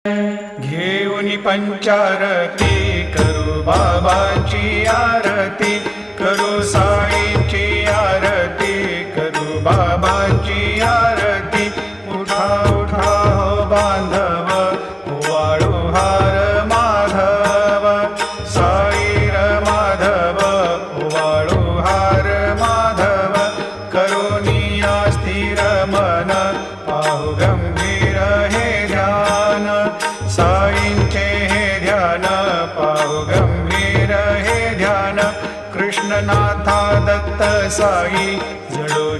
घेऊनी पंचारती करू बाबाची आरती, करू साईंची आरती, करू बाबाची आरती। उठा उठा हो बांधव, वाळू हार माधव, साईर माधव, वाळू हार माधव। करुणी स्थिर मन, पाहु गंभीर हे ध्यान, साईंचे हे ध्यान, पाहु गंभीर हे ध्यान। कृष्णनाथा दत्त साई जडो